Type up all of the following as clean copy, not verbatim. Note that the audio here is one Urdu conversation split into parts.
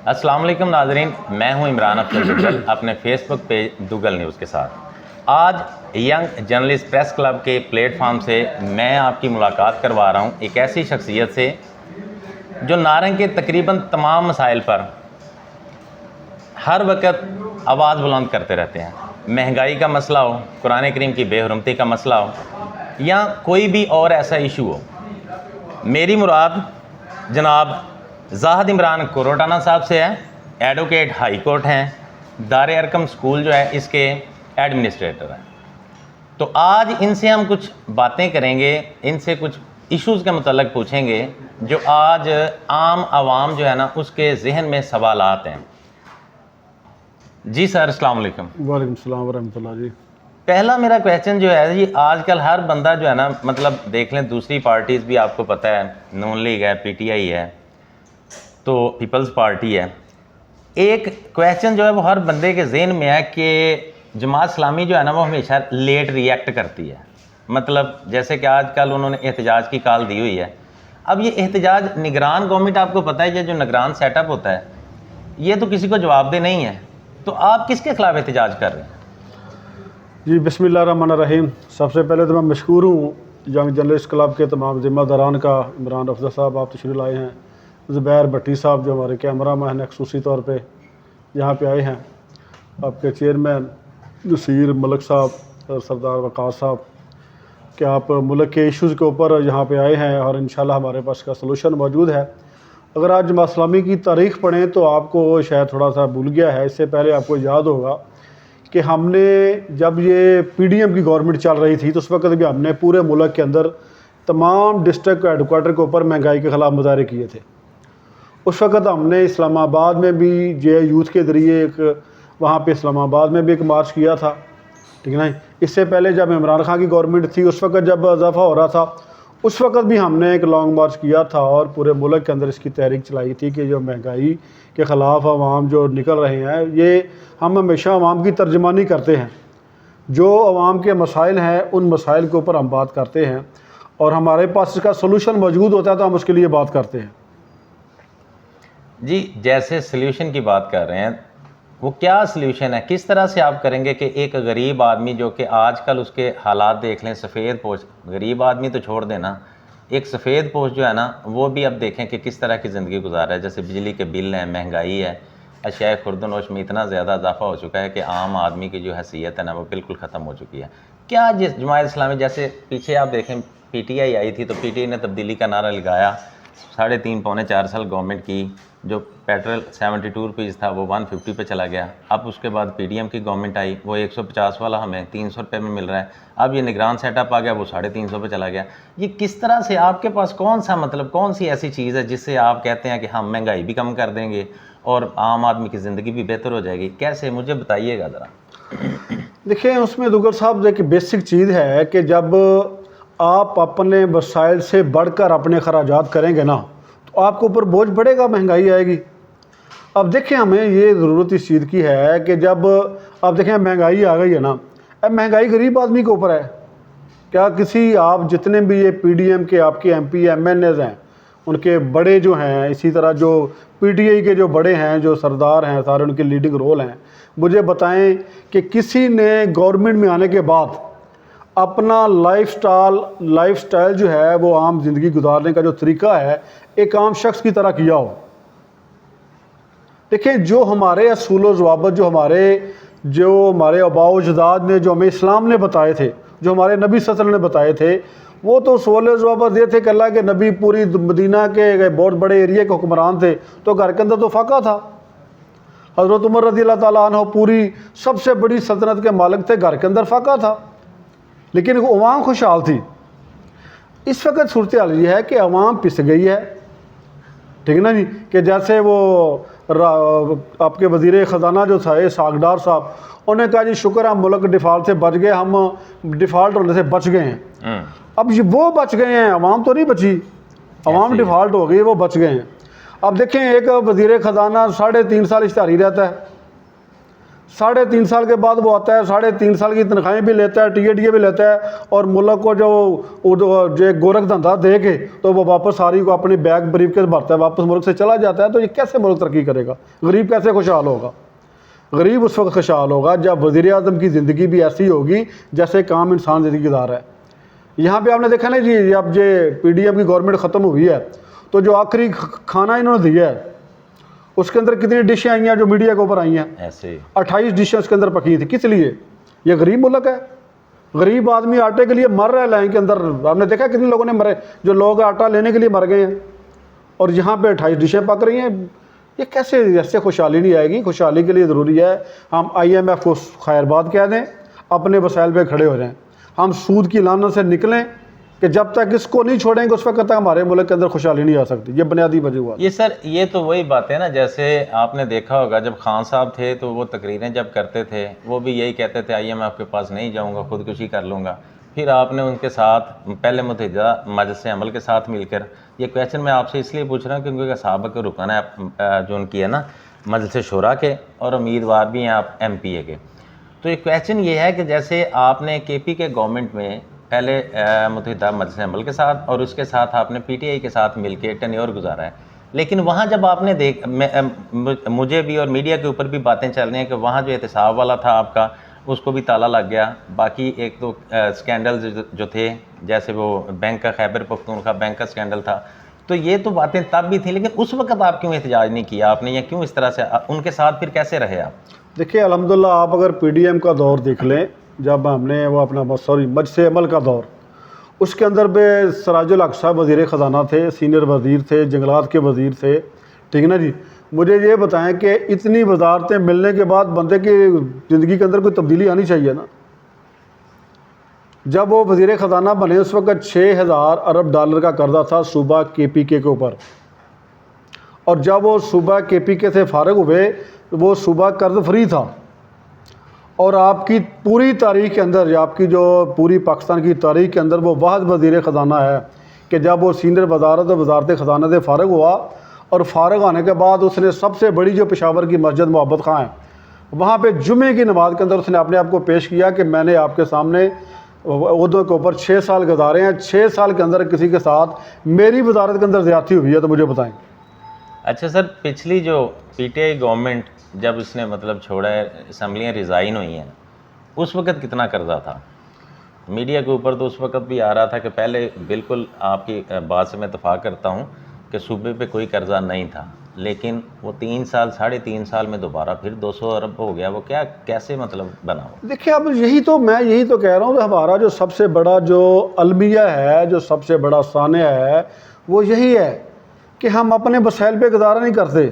السلام علیکم ناظرین، میں ہوں عمران افضل دوگل اپنے فیس بک پیج دوگل نیوز کے ساتھ۔ آج ینگ جرنلسٹ پریس کلب کے پلیٹ فارم سے میں آپ کی ملاقات کروا رہا ہوں ایک ایسی شخصیت سے جو نارنگ کے تقریباً تمام مسائل پر ہر وقت آواز بلند کرتے رہتے ہیں۔ مہنگائی کا مسئلہ ہو، قرآن کریم کی بے حرمتی کا مسئلہ ہو یا کوئی بھی اور ایسا ایشو ہو۔ میری مراد جناب زاہد عمران کوروٹانہ صاحب سے ہے، ایڈوکیٹ ہائی کورٹ ہیں، دار ارقم سکول جو ہے اس کے ایڈمنسٹریٹر ہیں۔ تو آج ان سے ہم کچھ باتیں کریں گے، ان سے کچھ ایشوز کے متعلق پوچھیں گے جو آج عام عوام جو ہے نا اس کے ذہن میں سوالات ہیں۔ جی سر، السلام علیکم۔ وعلیکم السلام ورحمۃ اللہ۔ جی پہلا میرا کویسچن جو ہے جی، آج کل ہر بندہ جو ہے نا مطلب دیکھ لیں، دوسری پارٹیز بھی آپ کو پتہ ہے، نون لیگ ہے، پی ٹی آئی ہے، تو پیپلز پارٹی ہے۔ ایک کویسچن جو ہے وہ ہر بندے کے ذہن میں ہے کہ جماعت اسلامی جو ہے نا وہ ہمیشہ لیٹ ری ایکٹ کرتی ہے۔ مطلب جیسے کہ آج کل انہوں نے احتجاج کی کال دی ہوئی ہے۔ اب یہ احتجاج نگران گورنمنٹ، آپ کو پتہ ہے یہ جو نگران سیٹ اپ ہوتا ہے یہ تو کسی کو جواب دہ نہیں ہے، تو آپ کس کے خلاف احتجاج کر رہے ہیں؟ جی بسم اللہ الرحمن الرحیم۔ سب سے پہلے تو میں مشکور ہوں ینگ جرنلسٹ کلب کے تمام ذمہ داران کا۔ عمران افضل صاحب آپ تشریف لائے ہیں، زبیر بھٹی صاحب جو ہمارے کیمرہ مین ہیں خصوصی طور پہ یہاں پہ آئے ہیں، آپ کے چیئرمین نصیر ملک صاحب اور سردار وقاص صاحب کہ آپ ملک کے ایشوز کے اوپر یہاں پہ آئے ہیں اور انشاءاللہ ہمارے پاس اس کا سلوشن موجود ہے۔ اگر آج جماعت اسلامی کی تاریخ پڑھیں تو آپ کو شاید تھوڑا سا بھول گیا ہے، اس سے پہلے آپ کو یاد ہوگا کہ ہم نے جب یہ پی ڈی ایم کی گورنمنٹ چل رہی تھی تو اس وقت بھی ہم نے پورے ملک کے اندر تمام ڈسٹرکٹ ہیڈ کوارٹر کے اوپر مہنگائی کے خلاف مظاہرے کیے تھے۔ اس وقت ہم نے اسلام آباد میں بھی جے یوتھ کے ذریعے ایک وہاں پہ اسلام آباد میں بھی ایک مارچ کیا تھا، ٹھیک ہے نا۔ اس سے پہلے جب عمران خان کی گورنمنٹ تھی اس وقت جب اضافہ ہو رہا تھا اس وقت بھی ہم نے ایک لانگ مارچ کیا تھا اور پورے ملک کے اندر اس کی تحریک چلائی تھی کہ جو مہنگائی کے خلاف عوام جو نکل رہے ہیں، یہ ہم ہمیشہ عوام کی ترجمانی کرتے ہیں، جو عوام کے مسائل ہیں ان مسائل کے اوپر ہم بات کرتے ہیں اور ہمارے پاس اس کا سلوشن موجود ہوتا ہے تو ہم اس کے لیے بات کرتے ہیں۔ جی جیسے سلیوشن کی بات کر رہے ہیں، وہ کیا سلیوشن ہے؟ کس طرح سے آپ کریں گے کہ ایک غریب آدمی جو کہ آج کل اس کے حالات دیکھ لیں، سفید پوش، غریب آدمی تو چھوڑ دینا، ایک سفید پوش جو ہے نا وہ بھی اب دیکھیں کہ کس طرح کی زندگی گزار رہا ہے۔ جیسے بجلی کے بل ہیں، مہنگائی ہے، اشیاء خرد و نوش میں اتنا زیادہ اضافہ ہو چکا ہے کہ عام آدمی کی جو حیثیت ہے نا وہ بالکل ختم ہو چکی ہے۔ کیا جماعت اسلامی، جیسے پیچھے آپ دیکھیں پی ٹی آئی آئی تھی تو پی ٹی آئی نے تبدیلی کا نعرہ لگایا، 3.5 پونے 4 سال گورنمنٹ کی، جو پیٹرول 72 روپیز تھا وہ 150 پہ چلا گیا۔ اب اس کے بعد پی ڈی ایم کی گورنمنٹ آئی، وہ 150 والا ہمیں 300 روپے میں مل رہا ہے۔ اب یہ نگران سیٹ اپ آ گیا، وہ 350 پہ چلا گیا۔ یہ کس طرح سے آپ کے پاس کون سی ایسی چیز ہے جس سے آپ کہتے ہیں کہ ہم مہنگائی بھی کم کر دیں گے اور عام آدمی کی زندگی بھی بہتر ہو جائے گی؟ کیسے، مجھے بتائیے گا ذرا۔ دیکھیں اس میں دوگل صاحب ایک بیسک چیز ہے کہ جب آپ اپنے وسائل سے بڑھ کر اپنے اخراجات کریں گے نا تو آپ کے اوپر بوجھ بڑھے گا، مہنگائی آئے گی۔ اب دیکھیں ہمیں یہ ضرورت اس چیز کی ہے کہ جب آپ دیکھیں مہنگائی آ گئی ہے نا، اب مہنگائی غریب آدمی کے اوپر ہے۔ کیا کسی آپ جتنے بھی یہ پی ڈی ایم کے آپ کے M P M N As ہیں، ان کے بڑے جو ہیں، اسی طرح جو پی ٹی آئی کے جو بڑے ہیں، جو سردار ہیں، سارے ان کے لیڈنگ رول ہیں، مجھے بتائیں کہ کسی نے گورنمنٹ میں آنے کے بعد اپنا لائف سٹائل جو ہے وہ عام زندگی گزارنے کا جو طریقہ ہے ایک عام شخص کی طرح کیا ہو؟ دیکھیں جو ہمارے اصول و ضوابط جو ہمارے آباء و اجداد نے، جو ہمیں اسلام نے بتائے تھے، جو ہمارے نبی صلی اللہ علیہ وسلم نے بتائے تھے، وہ تو اصول و ضوابط یہ تھے کہ اللہ کے نبی پوری مدینہ کے بہت بڑے ایریے کے حکمران تھے تو گھر کے اندر تو فاقہ تھا۔ حضرت عمر رضی اللہ تعالیٰ عنہ پوری سب سے بڑی سلطنت کے مالک تھے، گھر کے اندر فاقہ تھا، لیکن عوام خوشحال تھی۔ اس وقت صورتحال یہ ہے کہ عوام پس گئی ہے، ٹھیک ہے نا جی، کہ جیسے وہ آپ کے وزیر خزانہ جو تھے ساگڈار صاحب، انہوں نے کہا جی شکر ہم ملک ڈیفالٹ سے بچ گئے، ہم ڈیفالٹ ہونے سے بچ گئے ہیں۔ اب وہ بچ گئے ہیں، عوام تو نہیں بچی، عوام ڈیفالٹ ہو گئی، وہ بچ گئے ہیں۔ اب دیکھیں ایک وزیر خزانہ 3.5 سال اشتہاری رہتا ہے، 3.5 سال کے بعد وہ آتا ہے, 3.5 سال کی تنخواہیں بھی لیتا ہے, TADA بھی لیتا ہے, اور ملک کو جو گورکھ دھندا دے کے تو وہ واپس ساری کو اپنی بیگ بریف کے بھرتا ہے, واپس ملک سے چلا جاتا ہے. تو یہ کیسے ملک ترقی کرے گا؟ غریب کیسے خوشحال ہوگا؟ غریب اس وقت خوشحال ہوگا جب وزیر اعظم کی زندگی بھی ایسی ہوگی جیسے ایک عام انسان زندگی گزار ہے. یہاں پہ آپ نے دیکھا نا جی, اب یہ PDM کی گورنمنٹ ختم ہوئی ہے تو جو آخری کھانا انہوں نے دیا ہے اس کے اندر کتنی ڈشیں آئی ہیں جو میڈیا کے اوپر آئی ہیں؟ ایسے 28 ڈشیں اس کے اندر پکی تھی. کس لیے؟ یہ غریب ملک ہے. غریب آدمی آٹے کے لیے مر رہا ہے لائن کے اندر. آپ نے دیکھا کتنے لوگوں نے مرے, جو لوگ آٹا لینے کے لیے مر گئے ہیں, اور یہاں پہ 28 ڈشیں پک رہی ہیں. یہ کیسے؟ ایسے خوشحالی نہیں آئے گی. خوشحالی کے لیے ضروری ہے ہم IMF کو خیر بات کہہ دیں, اپنے وسائل پہ کھڑے ہو جائیں, ہم سود کی لعنت سے نکلیں کہ جب تک اس کو نہیں چھوڑیں گے اس وقت تک ہمارے ملک کے اندر خوشحالی نہیں آ سکتی. یہ بنیادی وجہ. یہ سر یہ تو وہی بات ہے نا, جیسے آپ نے دیکھا ہوگا جب خان صاحب تھے تو وہ تقریریں جب کرتے تھے وہ بھی یہی کہتے تھے IMF کے پاس نہیں جاؤں گا, خودکشی کر لوں گا. پھر آپ نے ان کے ساتھ پہلے متحدہ مجلس عمل کے ساتھ مل کر, یہ کویشچن میں آپ سے اس لیے پوچھ رہا ہوں کیونکہ صحابہ کے رکن ہے جو ان کی ہے نا مجلس شورا کے, اور امیدوار بھی ہیں آپ MPA کے. تو یہ کویشچن یہ ہے کہ جیسے آپ نے KP کے گورنمنٹ میں پہلے متحدہ مجلس عمل کے ساتھ اور اس کے ساتھ آپ نے PTI کے ساتھ مل کے ٹینیور گزارا ہے, لیکن وہاں جب آپ نے مجھے بھی اور میڈیا کے اوپر بھی باتیں چل رہی ہیں کہ وہاں جو احتساب والا تھا آپ کا اس کو بھی تالا لگ گیا. باقی ایک تو سکینڈل جو تھے جیسے وہ بینک کا, خیبر پختونخوا بینک کا سکینڈل تھا, تو یہ تو باتیں تب بھی تھیں, لیکن اس وقت آپ کیوں احتجاج نہیں کیا آپ نے, یا کیوں اس طرح سے ان کے ساتھ پھر کیسے رہے آپ؟ دیکھیے الحمدللہ آپ اگر PDM کا دور دیکھ لیں, جب ہم نے وہ اپنا مجلس عمل کا دور, اس کے اندر بھی سراج الحق صاحب وزیر خزانہ تھے, سینئر وزیر تھے, جنگلات کے وزیر تھے, ٹھیک ہے نا جی. مجھے یہ بتائیں کہ اتنی وزارتیں ملنے کے بعد بندے کی زندگی کے اندر کوئی تبدیلی آنی چاہیے نا. جب وہ وزیر خزانہ بنے اس وقت 6,000 ارب ڈالر کا قرضہ تھا صوبہ KPK کے اوپر, اور جب وہ صوبہ KPK سے فارغ ہوئے وہ صوبہ قرض فری تھا. اور آپ کی پوری تاریخ کے اندر, یا آپ کی جو پوری پاکستان کی تاریخ کے اندر وہ واحد وزیر خزانہ ہے کہ جب وہ سینئر وزارت اور وزارت خزانہ سے فارغ ہوا, اور فارغ ہونے کے بعد اس نے سب سے بڑی جو پشاور کی مسجد محبت خاں ہے وہاں پہ جمعے کی نماز کے اندر اس نے اپنے آپ کو پیش کیا کہ میں نے آپ کے سامنے عہدوں کے اوپر 6 سال گزارے ہیں, 6 سال کے اندر کسی کے ساتھ میری وزارت کے اندر زیادتی ہوئی ہے تو مجھے بتائیں. اچھا سر, پچھلی جو PTI گورنمنٹ جب اس نے مطلب چھوڑا ہے, اسمبلیاں ریزائن ہوئی ہیں, اس وقت کتنا قرضہ تھا میڈیا کے اوپر؟ تو اس وقت بھی آ رہا تھا کہ پہلے بالکل آپ کی بات سے میں اتفاق کرتا ہوں کہ صوبے پہ کوئی قرضہ نہیں تھا, لیکن وہ 3 سال 3.5 سال میں دوبارہ پھر 200 ارب ہو گیا. وہ کیسے مطلب بنا ہو؟ دیکھیں اب یہی تو کہہ رہا ہوں کہ ہمارا جو سب سے بڑا جو المیہ ہے, جو سب سے بڑا سانحہ ہے وہ یہی ہے کہ ہم اپنے وسائل پہ گزارا نہیں کرتے.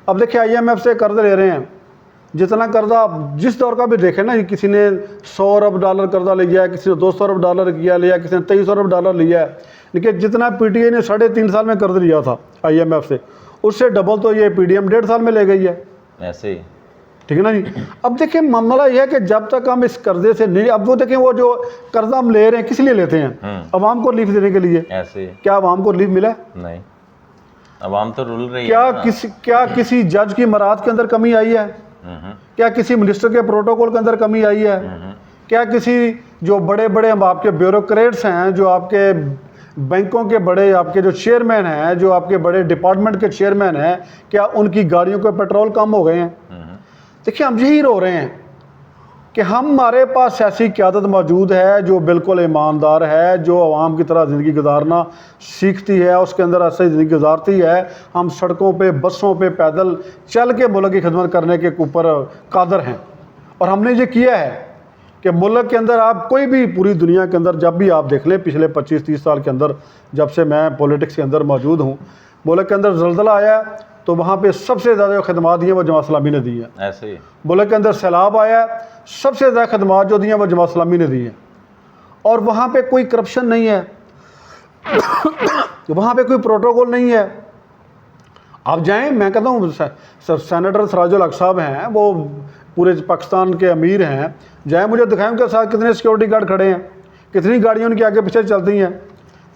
اب دیکھیں IMF سے قرض لے رہے ہیں, جتنا قرضہ جس دور کا بھی دیکھیں نا, کسی نے 100 ارب ڈالر قرضہ لیا ہے, کسی نے 200 ارب ڈالر لیا, کسی نے 23 ارب ڈالر لیا ہے, لیکن جتنا PTI نے 3.5 سال میں قرض لیا تھا IMF سے, اس سے ڈبل تو یہ PDM 1.5 سال میں لے گئی ہے. ایسے ہی ٹھیک ہے نا جی. اب دیکھیں معاملہ یہ ہے کہ جب تک ہم اس قرضے سے نہیں, اب وہ دیکھیں وہ جو قرضہ ہم لے رہے ہیں کس لیے لیتے ہیں؟ عوام کو ریلیف دینے کے لیے. ایسے کیا عوام کو ریلیف ملا؟ نہیں, عوام تو رول رہی ہے. کیا کسی جج کی مراعات کے اندر کمی آئی ہے؟ کیا کسی منسٹر کے پروٹوکول کے اندر کمی آئی ہے؟ کیا کسی جو بڑے بڑے آپ کے بیوروکریٹس ہیں, جو آپ کے بینکوں کے بڑے آپ کے جو چیئرمین ہیں, جو آپ کے بڑے ڈپارٹمنٹ کے چیئرمین ہیں, کیا ان کی گاڑیوں کے پیٹرول کم ہو گئے ہیں؟ دیکھیں ہم یہی رو رہے ہیں کہ ہمارے پاس ایسی قیادت موجود ہے جو بالکل ایماندار ہے, جو عوام کی طرح زندگی گزارنا سیکھتی ہے, اس کے اندر ایسے زندگی گزارتی ہے. ہم سڑکوں پہ, بسوں پہ, پیدل چل کے ملک کی خدمت کرنے کے اوپر قادر ہیں, اور ہم نے یہ کیا ہے کہ ملک کے اندر آپ کوئی بھی پوری دنیا کے اندر جب بھی آپ دیکھ لیں پچھلے 25-30 سال کے اندر, جب سے میں پولیٹکس کے اندر موجود ہوں, ملک کے اندر زلزلہ آیا ہے تو وہاں پہ سب سے زیادہ خدمات دی ہیں وہ جماعت اسلامی نے دی ہیں. ایسے ہی ملک کے اندر سیلاب آیا ہے, سب سے زیادہ خدمات جو دی ہیں وہ جماعت اسلامی نے دی ہیں, اور وہاں پہ کوئی کرپشن نہیں ہے, وہاں پہ کوئی پروٹوکول نہیں ہے. آپ جائیں, میں کہتا ہوں سینیٹر سراج الحق صاحب ہیں, وہ پورے پاکستان کے امیر ہیں, جائیں مجھے دکھائیں ان کے ساتھ کتنے سیکورٹی گارڈ کھڑے ہیں, کتنی گاڑیاں ان کے آگے پیچھے چلتی ہیں.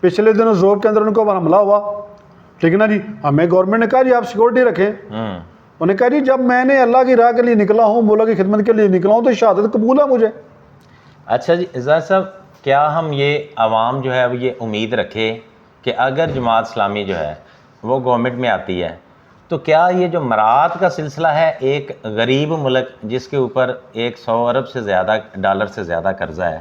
پچھلے دنوں زوب کے اندر ان کو حملہ ہوا, ٹھیک ہے نا جی. ہمیں گورنمنٹ نے کہا جی آپ سیکورٹی رکھیں, انہوں نے کہا جی جب میں نے اللہ کی راہ کے لیے نکلا ہوں، مولا کی خدمت کے لیے نکلا ہوں تو شہادت قبول ہے مجھے۔ اچھا جی اعزاز صاحب، کیا ہم یہ عوام جو ہے وہ یہ امید رکھے کہ اگر جماعت اسلامی جو ہے وہ گورنمنٹ میں آتی ہے تو کیا یہ جو مراد کا سلسلہ ہے، ایک غریب ملک جس کے اوپر 100 ارب سے زیادہ ڈالر سے زیادہ قرضہ ہے،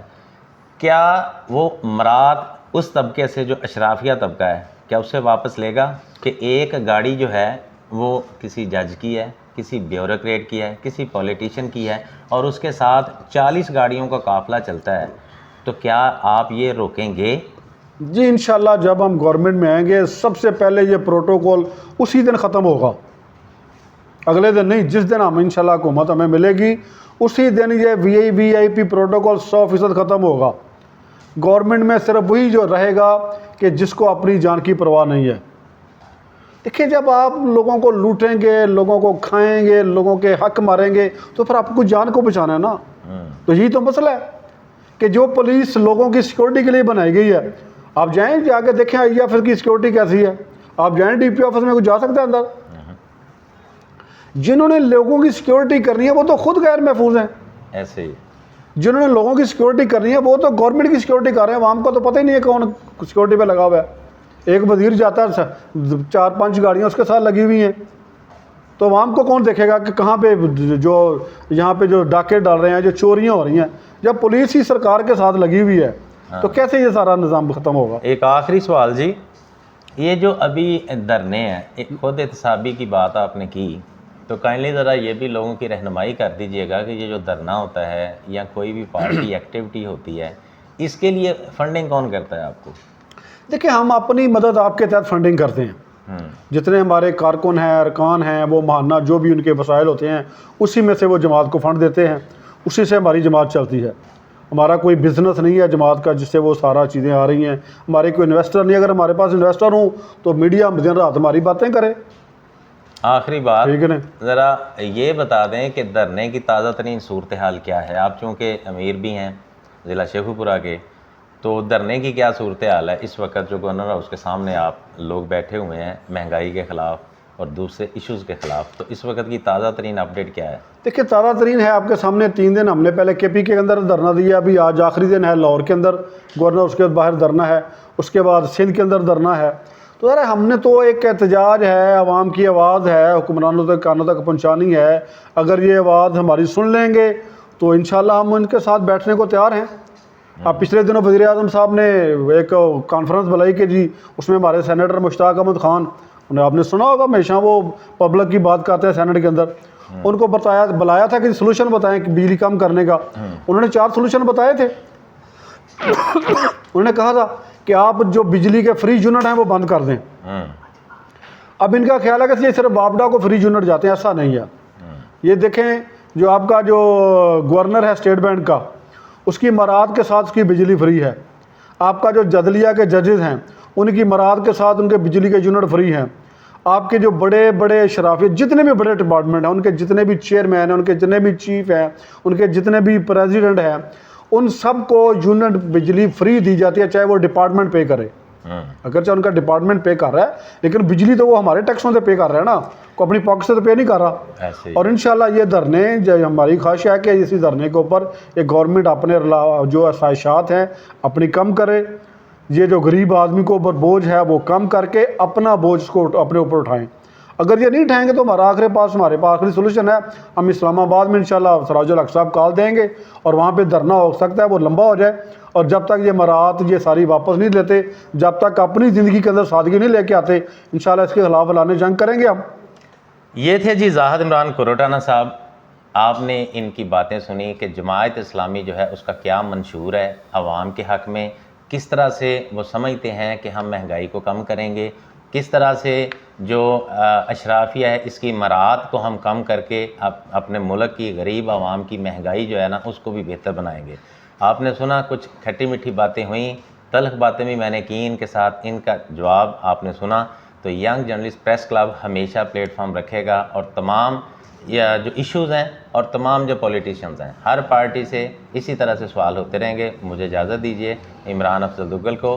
کیا وہ مراد اس طبقے سے جو اشرافیہ طبقہ ہے کیا اسے واپس لے گا کہ ایک گاڑی جو ہے وہ کسی جج کی ہے، کسی بیوروکریٹ کی ہے، کسی پولیٹیشین کی ہے اور اس کے ساتھ 40 گاڑیوں کا قافلہ چلتا ہے، تو کیا آپ یہ روکیں گے؟ جی انشاءاللہ جب ہم گورنمنٹ میں آئیں گے سب سے پہلے یہ پروٹوکول اسی دن ختم ہوگا، اگلے دن نہیں، جس دن ہم انشاءاللہ حکومت ہمیں ملے گی اسی دن یہ وی آئی پی پروٹوکول 100% ختم ہوگا۔ گورنمنٹ میں صرف وہی جو رہے گا کہ جس کو اپنی جان کی پرواہ نہیں ہے۔ دیکھیں جب آپ لوگوں کو لوٹیں گے، لوگوں کو کھائیں گے، لوگوں کے حق ماریں گے تو پھر آپ کو جان کو بچانا ہے نا۔ تو یہی تو مسئلہ ہے کہ جو پولیس لوگوں کی سیکورٹی کے لیے بنائی گئی ہے، آپ جائیں جا کے دیکھیں آئی ایف ایس کی سیکورٹی کیسی ہے، آپ جائیں ڈی پی آفس میں کوئی جا سکتا ہے اندر؟ جنہوں نے لوگوں کی سیکورٹی کرنی ہے وہ تو خود غیر محفوظ ہیں، ایسے ہی جنہوں نے لوگوں کی سیکورٹی کرنی ہے وہ تو گورنمنٹ کی سیکورٹی کر رہے ہیں، عوام کو تو پتہ ہی نہیں ہے کون سیکورٹی پہ لگا ہوا ہے۔ ایک وزیر جاتا ہے 4-5 گاڑیاں اس کے ساتھ لگی ہوئی ہیں، تو عوام کو کون دیکھے گا کہ کہاں پہ جو یہاں پہ جو ڈاکے ڈال رہے ہیں، جو چوریاں ہو رہی ہیں، جب پولیس ہی سرکار کے ساتھ لگی ہوئی ہے تو کیسے یہ سارا نظام ختم ہوگا؟ ایک آخری سوال جی، یہ جو ابھی دھرنے ہیں، ایک خود احتسابی کی بات آپ نے کی، تو کائنڈلی ذرا یہ بھی لوگوں کی رہنمائی کر دیجئے گا کہ یہ جو دھرنا ہوتا ہے یا کوئی بھی پارٹی ایکٹیویٹی ہوتی ہے، اس کے لیے فنڈنگ کون کرتا ہے آپ کو؟ دیکھیں ہم اپنی مدد آپ کے تحت فنڈنگ کرتے ہیں، جتنے ہمارے کارکن ہیں، ارکان ہیں، وہ ماہانہ جو بھی ان کے وسائل ہوتے ہیں اسی میں سے وہ جماعت کو فنڈ دیتے ہیں، اسی سے ہماری جماعت چلتی ہے۔ ہمارا کوئی بزنس نہیں ہے جماعت کا جس سے وہ سارا چیزیں آ رہی ہیں، ہمارے کوئی انویسٹر نہیں، اگر ہمارے پاس انویسٹر ہوں تو میڈیا دن رات ہماری باتیں کرے۔ آخری بات ٹھیک ہے نا؟ ذرا یہ بتا دیں کہ دھرنے کی تازہ ترین صورتحال کیا ہے؟ آپ چونکہ امیر بھی ہیں ضلع شیخو پورہ کے، تو دھرنے کی کیا صورتحال ہے اس وقت؟ جو گورنر ہاؤس کے سامنے آپ لوگ بیٹھے ہوئے ہیں مہنگائی کے خلاف اور دوسرے ایشوز کے خلاف، تو اس وقت کی تازہ ترین اپڈیٹ کیا ہے؟ دیکھیں تازہ ترین ہے آپ کے سامنے، 3 دن ہم نے پہلے کے پی کے اندر دھرنا دیا، ابھی آج آخری دن ہے لاہور کے اندر گورنر ہاؤس کے باہر دھرنا ہے، اس کے بعد سندھ کے اندر دھرنا ہے۔ تو ذرا ہم نے تو ایک احتجاج ہے، عوام کی آواز ہے، حکمرانوں تک کانوں تک پہنچانی ہے، اگر یہ آواز ہماری سن لیں گے تو انشاءاللہ ہم ان کے ساتھ بیٹھنے کو تیار ہیں۔ اب پچھلے دنوں وزیر اعظم صاحب نے ایک کانفرنس بلائی کہ جی اس میں ہمارے سینیٹر مشتاق احمد خان، انہیں آپ نے سنا ہوگا ہمیشہ وہ پبلک کی بات کرتے ہیں سینٹ کے اندر، ان کو بلایا تھا کہ سلوشن بتائیں کہ بجلی کم کرنے کا، انہوں نے 4 سلوشن بتائے تھے۔ انہوں نے کہا تھا کہ آپ جو بجلی کے فری یونٹ ہیں وہ بند کر دیں۔ اب ان کا خیال ہے کہ یہ صرف باپڈا کو فری یونٹ جاتے ہیں، ایسا نہیں ہے۔ یہ دیکھیں جو آپ کا جو گورنر ہے اسٹیٹ بینک کا، اس کی مراد کے ساتھ اس کی بجلی فری ہے۔ آپ کا جو عدلیہ کے ججز ہیں ان کی مراد کے ساتھ ان کے بجلی کے یونٹ فری ہیں۔ آپ کے جو بڑے بڑے شرافی جتنے بھی بڑے ڈپارٹمنٹ ہیں، ان کے جتنے بھی چیئرمین ہیں، ان کے جتنے بھی چیف ہیں، ان کے جتنے بھی پریزیڈنٹ ہیں، ان سب کو یونٹ بجلی فری دی جاتی ہے، چاہے وہ ڈپارٹمنٹ پے کرے۔ اگرچہ ان کا ڈپارٹمنٹ پے کر رہا ہے لیکن بجلی تو وہ ہمارے ٹیکسوں سے پے کر رہا ہے نا، کو اپنی پاکٹ سے تو پے نہیں کر رہا۔ اور انشاءاللہ یہ دھرنے ہماری خواہش ہے کہ اسی دھرنے کے اوپر یہ گورنمنٹ اپنے جو آسائشات ہیں اپنی کم کرے، یہ جو غریب آدمی کو اوپر بوجھ ہے وہ کم کر کے اپنا بوجھ کو اپنے اوپر اٹھائیں۔ اگر یہ نہیں اٹھائیں گے تو ہمارے پاس آخری سولوشن ہے، ہم اسلام آباد میں انشاءاللہ سراج الحق صاحب کال دیں گے اور وہاں پہ دھرنا ہو سکتا ہے وہ لمبا ہو جائے، اور جب تک یہ مراعات یہ ساری واپس نہیں لیتے، جب تک اپنی زندگی کے اندر سادگی نہیں لے کے آتے، انشاءاللہ اس کے خلاف اعلان جنگ کریں گے ہم۔ یہ تھے جی زاہد عمران کوروٹانہ صاحب، آپ نے ان کی باتیں سنی کہ جماعت اسلامی جو ہے اس کا کیا منشور ہے عوام کے حق میں، کس طرح سے وہ سمجھتے ہیں کہ ہم مہنگائی کو کم کریں گے، کس طرح سے جو اشرافیہ ہے اس کی مراعات کو ہم کم کر کے اپنے ملک کی غریب عوام کی مہنگائی جو ہے نا اس کو بھی بہتر بنائیں گے۔ آپ نے سنا کچھ کھٹی میٹھی باتیں ہوئیں، تلخ باتیں بھی میں نے کی ان کے ساتھ، ان کا جواب آپ نے سنا۔ تو ینگ جرنلسٹ پریس کلب ہمیشہ پلیٹ فارم رکھے گا اور تمام جو ایشوز ہیں اور تمام جو پولیٹیشنز ہیں ہر پارٹی سے اسی طرح سے سوال ہوتے رہیں گے۔ مجھے اجازت دیجیے، عمران افضل دگل کو،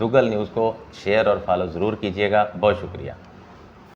دگل نیوز کو شیئر اور فالو ضرور کیجیے گا۔ بہت شکریہ۔